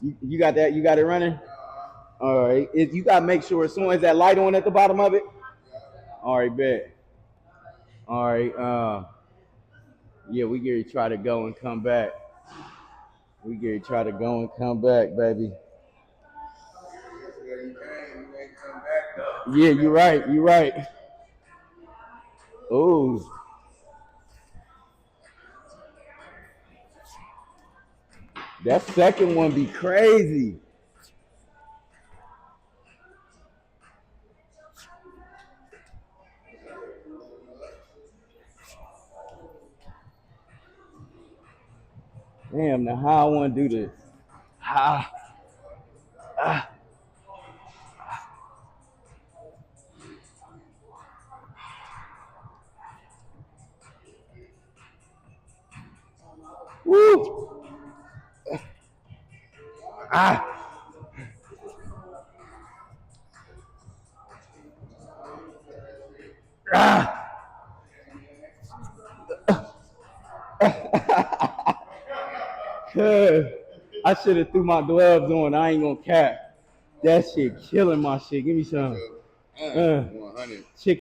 You got that? You got it running? All right. You got to make sure as soon as that light on at the bottom of it. All right, bet. All right. Yeah, we get to try to go and come back. We get to try to go and come back, baby. Yeah, you're right. You're right. Oh, that second one be crazy. Damn, now how I want to do this? Ah, ah. Woo! Ah! Ah! I should have threw my gloves on. I ain't gonna cap. That shit killing my shit. Give me some. Chicken.